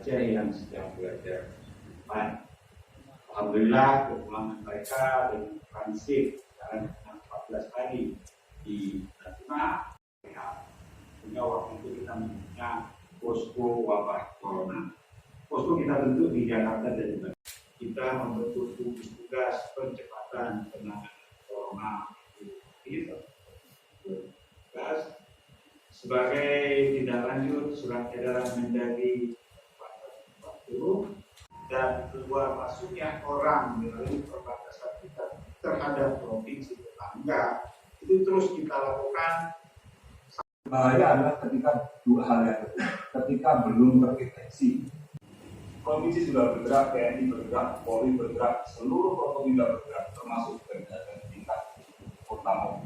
Aceh yang sedang belajar. Alhamdulillah kepulangan mereka dengan transit sekarang 14 hari di Natuna. Sehingga waktu itu kita mempunyai posko wabah corona. Posko kita bentuk di Jakarta dan juga kita membentuk gugus tugas percepatan penanganan corona. Tugas sebagai tindak lanjut surat edaran Mendagri 40 dan keluar masuknya orang melalui perbatasan kita terhadap provinsi tetangga itu terus kita lakukan. Bahaya adalah ketika dua hal yang ketika belum terdeteksi. Provinsi sudah bergerak, TNI bergerak, Polri bergerak, seluruh Provinsi bergerak, termasuk tingkat kota.